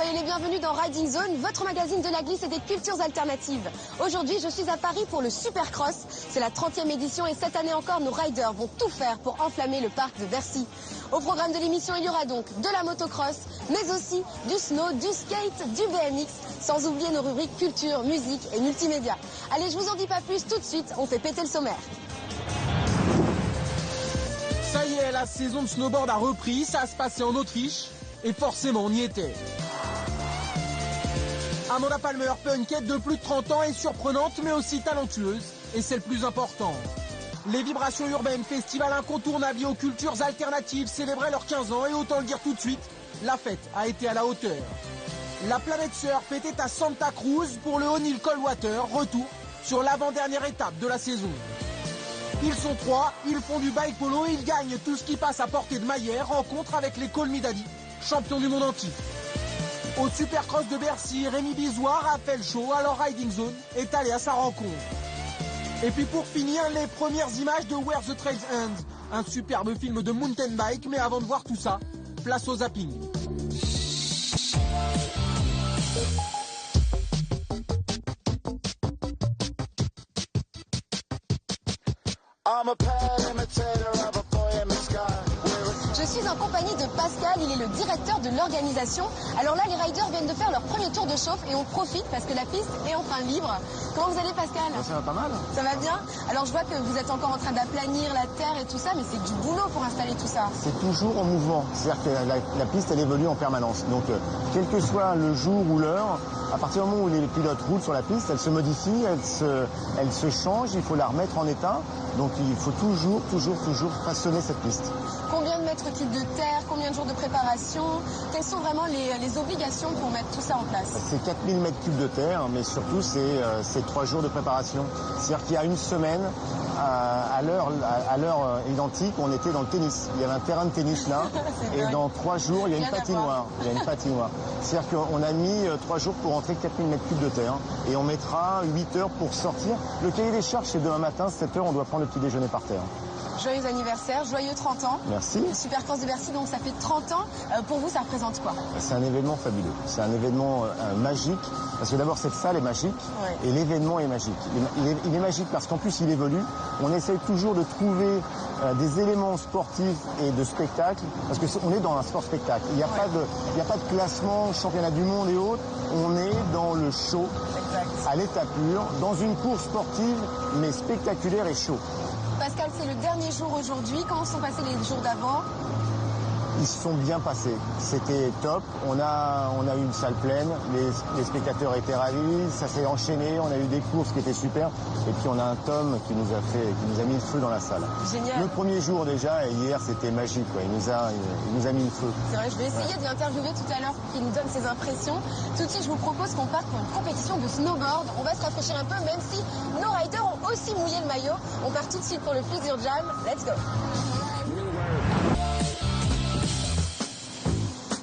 Soyez les bienvenus dans Riding Zone, votre magazine de la glisse et des cultures alternatives. Aujourd'hui, je suis à Paris pour le Supercross. C'est la 30e édition et cette année encore, nos riders vont tout faire pour enflammer le parc de Bercy. Au programme de l'émission, il y aura donc de la motocross, mais aussi du snow, du skate, du BMX, sans oublier nos rubriques culture, musique et multimédia. Allez, je vous en dis pas plus, tout de suite, on fait péter le sommaire. Ça y est, la saison de snowboard a repris, ça se passait en Autriche, et forcément on y était. Amanda Palmer, punkette de plus de 30 ans, est surprenante mais aussi talentueuse, et c'est le plus important. Les vibrations urbaines, festival incontournable aux cultures alternatives, célébraient leurs 15 ans, et autant le dire tout de suite, la fête a été à la hauteur. La planète surf était à Santa Cruz pour le O'Neill Coldwater, retour sur l'avant-dernière étape de la saison. Ils sont 3, ils font du bike polo et ils gagnent tout ce qui passe à portée de Maillère, rencontre avec les Call Me Daddy, champions du monde entier. Au Supercross de Bercy, Rémi Bizoire a fait le show, alors Riding Zone est allé à sa rencontre. Et puis pour finir, les premières images de Where the Trails End, un superbe film de mountain bike, mais avant de voir tout ça, place au zapping. Je suis en compagnie de Pascal, il est le directeur de l'organisation. Alors là, les riders viennent de faire leur premier tour de chauffe et on profite parce que la piste est enfin libre. Comment vous allez, Pascal? Ça va pas mal. Ça va bien? Alors je vois que vous êtes encore en train d'aplanir la terre et tout ça, mais c'est du boulot pour installer tout ça. C'est toujours en mouvement, c'est-à-dire que la piste elle évolue en permanence. Donc quel que soit le jour ou l'heure, à partir du moment où les pilotes roulent sur la piste, elle se modifie, elle se change, il faut la remettre en état. Donc il faut toujours façonner cette piste. Combien de mètres cubes de terre, combien de jours de préparation? Quelles sont vraiment les obligations pour mettre tout ça en place? C'est 4000 mètres cubes de terre, mais surtout c'est 3 jours de préparation. C'est-à-dire qu'il y a une semaine, à l'heure identique, on était dans le tennis. Il y avait un terrain de tennis là, et dans 3 jours, il y a une patinoire. C'est-à-dire qu'on a mis 3 jours pour rentrer 4000 mètres cubes de terre, et on mettra 8 heures pour sortir. Le cahier des charges, c'est demain matin, 7 heures, on doit prendre le petit déjeuner par terre. Joyeux anniversaire, joyeux 30 ans. Merci. Le Supercross de Bercy, donc ça fait 30 ans. Pour vous, ça représente quoi? C'est un événement fabuleux. C'est un événement magique. Parce que d'abord, cette salle est magique. Ouais. Et l'événement est magique. Il est magique parce qu'en plus, il évolue. On essaye toujours de trouver des éléments sportifs et de spectacle. Parce qu'on est dans un sport-spectacle. Il n'y a, ouais. Pas de classement, championnat du monde et autres. On est dans le show, exact. À l'état pur, dans une course sportive, mais spectaculaire et chaud. Pascal, c'est le dernier jour aujourd'hui. Comment se sont passés les jours d'avant? Ils se sont bien passés. C'était top. On a eu une salle pleine. Les spectateurs étaient ravis. Ça s'est enchaîné. On a eu des courses qui étaient super. Et puis on a un Tom qui nous a mis le feu dans la salle. Génial. Le premier jour déjà, et hier, c'était magique. Quoi. Il nous a mis le feu. C'est vrai, je vais essayer d'y interviewer tout à l'heure pour qu'il nous donne ses impressions. Tout de suite, je vous propose qu'on parte pour une compétition de snowboard. On va se rafraîchir un peu, même si nos riders ont aussi mouillé le maillot. On part tout de suite pour le Fleisure Jam. Let's go.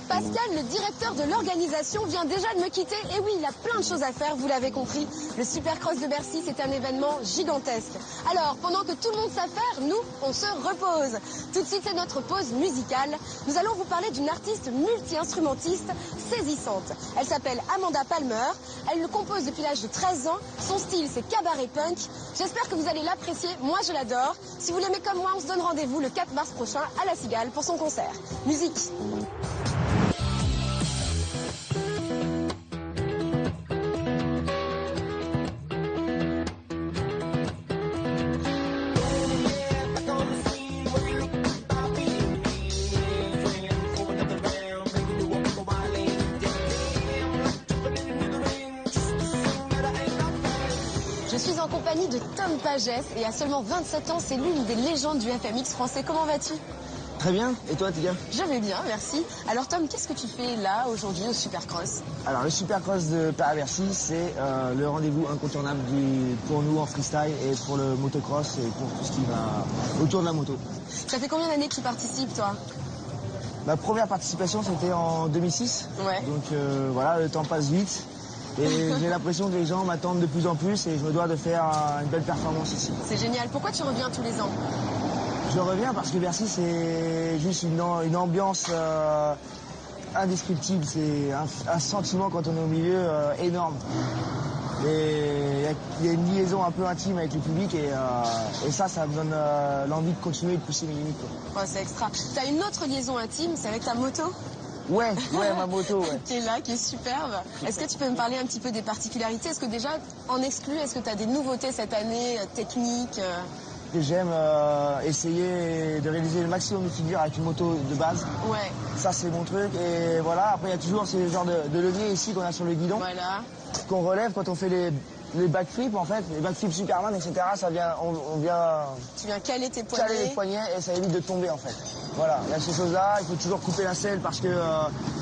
Pascal, le directeur de l'organisation, vient déjà de me quitter. Et oui, il a plein de choses à faire, vous l'avez compris. Le Supercross de Bercy, c'est un événement gigantesque. Alors, pendant que tout le monde s'affaire, nous, on se repose. Tout de suite, c'est notre pause musicale. Nous allons vous parler d'une artiste multi-instrumentiste saisissante. Elle s'appelle Amanda Palmer. Elle le compose depuis l'âge de 13 ans. Son style, c'est cabaret punk. J'espère que vous allez l'apprécier. Moi, je l'adore. Si vous l'aimez comme moi, on se donne rendez-vous le 4 mars prochain à La Cigale pour son concert. Musique. Je suis en compagnie de Tom Pagès et à seulement 27 ans, c'est l'une des légendes du FMX français. Comment vas-tu? Très bien, et toi Tia? Je vais bien, merci. Alors Tom, qu'est-ce que tu fais là aujourd'hui au Supercross? Alors le Supercross de Paris-Bercy, c'est le rendez-vous incontournable pour nous en freestyle et pour le motocross et pour tout ce qui va autour de la moto. Ça fait combien d'années que tu participes toi? Ma première participation c'était en 2006, ouais. Donc voilà, le temps passe vite. Et j'ai l'impression que les gens m'attendent de plus en plus et je me dois de faire une belle performance ici. C'est génial. Pourquoi tu reviens tous les ans? Je reviens parce que Bercy, c'est juste une ambiance indescriptible. C'est un sentiment quand on est au milieu énorme. Et il y a une liaison un peu intime avec le public et ça me donne l'envie de continuer et de pousser mes limites. Ouais, c'est extra. T'as une autre liaison intime, c'est avec ta moto? Ouais, ma moto, ouais. Qui est là, qui est superbe. Est-ce que tu peux me parler un petit peu des particularités? Est-ce que déjà, en exclu, est-ce que tu as des nouveautés cette année, techniques? J'aime essayer de réaliser le maximum de figures avec une moto de base. Ouais. Ça, c'est mon truc. Et voilà, après, il y a toujours ce genre de levier ici qu'on a sur le guidon. Voilà. Qu'on relève quand on fait les backflips, en fait. Les backflips Superman, etc. Ça vient, on vient... Tu viens caler tes poignets. Caler les poignets et ça évite de tomber, en fait. Voilà, il y a ces choses-là. Il faut toujours couper la selle parce que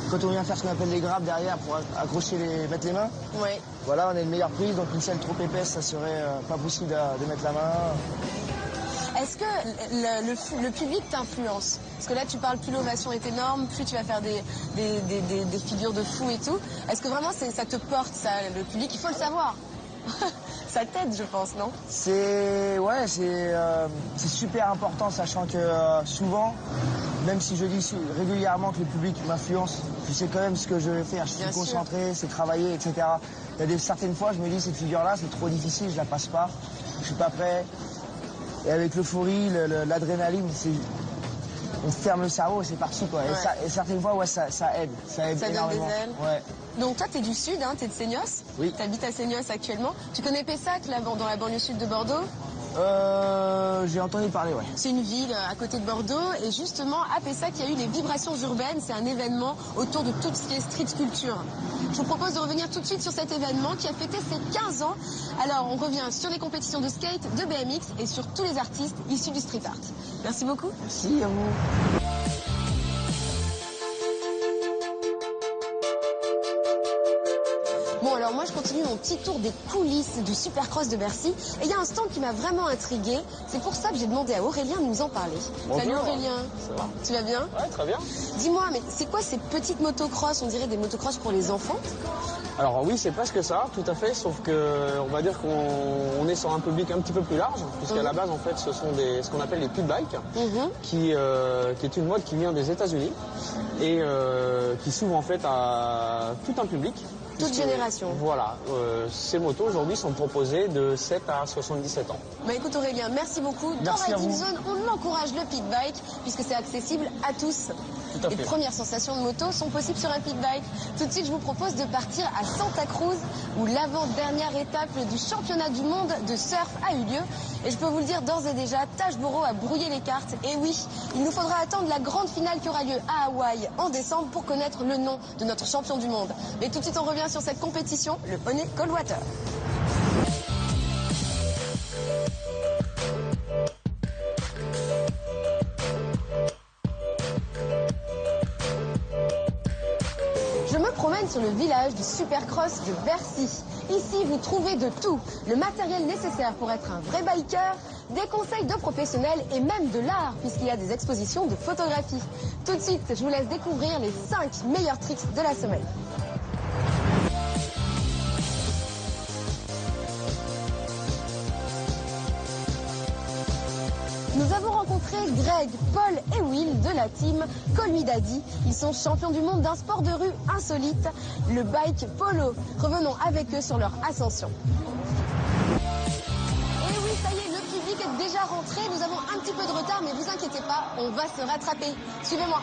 quand on vient faire ce qu'on appelle les grappes derrière pour accrocher mettre les mains. Ouais. Voilà, on a une meilleure prise. Donc une selle trop épaisse, ça serait pas possible de mettre la main. Est-ce que le public t'influence? Parce que là, tu parles, plus l'ovation est énorme, plus tu vas faire des figures de fou et tout. Est-ce que vraiment ça te porte, ça, le public? Il faut le savoir. Ça t'aide, je pense, non? C'est super important, sachant que souvent, même si je dis régulièrement que le public m'influence, je sais quand même ce que je vais faire. Je suis concentré, c'est travailler, etc. Il y a certaines fois, je me dis, cette figure-là, c'est trop difficile, je la passe pas, je suis pas prêt. Et avec l'euphorie, l'adrénaline, on ferme le cerveau et c'est parti, quoi. Ouais. Et certaines fois, ouais, ça aide. Ça aide énormément. Donne des ailes. Ouais. Donc toi, t'es du sud, hein, t'es de Seignos. Oui. T'habites à Seignos actuellement. Tu connais Pessac, là, dans la banlieue sud de Bordeaux? J'ai entendu parler, ouais. C'est une ville à côté de Bordeaux et justement à Pessac, il y a eu les Vibrations Urbaines. C'est un événement autour de tout ce qui est street culture. Je vous propose de revenir tout de suite sur cet événement qui a fêté ses 15 ans. Alors on revient sur les compétitions de skate, de BMX et sur tous les artistes issus du street art. Merci beaucoup. Merci à vous. Bon, alors moi je continue mon petit tour des coulisses du Supercross de Bercy et il y a un stand qui m'a vraiment intriguée. C'est pour ça que j'ai demandé à Aurélien de nous en parler. Bonjour. Salut Aurélien. Ça va? Tu vas bien? Ouais, très bien. Dis-moi, mais c'est quoi ces petites motocross? On dirait des motocross pour les enfants? Alors oui, c'est presque ça, tout à fait, sauf que on va dire qu'on est sur un public un petit peu plus large, puisqu'à la base en fait ce sont ce qu'on appelle les pit bikes, qui est une mode qui vient des États-Unis et qui s'ouvre en fait à tout un public. Toute génération. Voilà, ces motos aujourd'hui sont proposées de 7 à 77 ans. Bah écoute Aurélien, merci beaucoup. Merci Dans à vous. Riding Zone, on encourage le pit bike puisque c'est accessible à tous. Tout à Les fait. premières sensations de moto sont possibles sur un pit bike. Tout de suite, je vous propose de partir à Santa Cruz où l'avant-dernière étape du championnat du monde de surf a eu lieu. Et je peux vous le dire d'ores et déjà, Tajboro a brouillé les cartes. Et oui, il nous faudra attendre la grande finale qui aura lieu à Hawaï en décembre pour connaître le nom de notre champion du monde. Mais tout de suite, on revient sur cette compétition, le poney Coldwater. Je me promène sur le village du Supercross de Bercy. Ici, vous trouvez de tout. Le matériel nécessaire pour être un vrai biker, des conseils de professionnels et même de l'art, puisqu'il y a des expositions de photographie. Tout de suite, je vous laisse découvrir les 5 meilleurs tricks de la semaine. Nous avons rencontré Greg, Paul et Will de la team Call Me Daddy. Ils sont champions du monde d'un sport de rue insolite, le bike polo. Revenons avec eux sur leur ascension. Et oui, ça y est, le public est déjà rentré. Nous avons un petit peu de retard, mais vous inquiétez pas, on va se rattraper. Suivez-moi.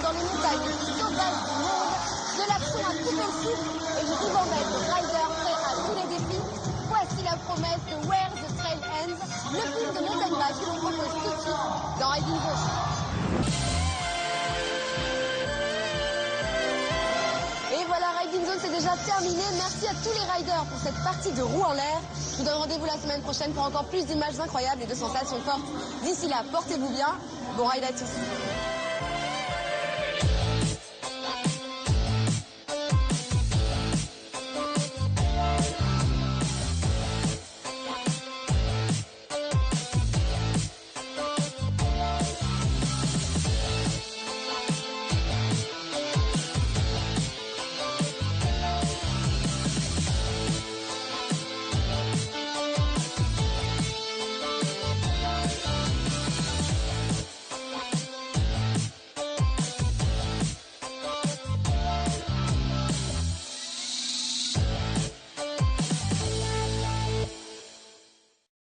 Dans les montagnes sauvages du monde, de la au souffle et vous pouvant mettre rider prêt à tous les défis. Voici la promesse de Where the Trail Ends, le film de mountain bike que l'on propose tout de suite dans Riding Zone. Et voilà, Riding Zone c'est déjà terminé. Merci à tous les riders pour cette partie de roue en l'air. Je vous donne rendez-vous la semaine prochaine pour encore plus d'images incroyables et de sensations fortes. D'ici là, portez-vous bien. Bon ride à tous.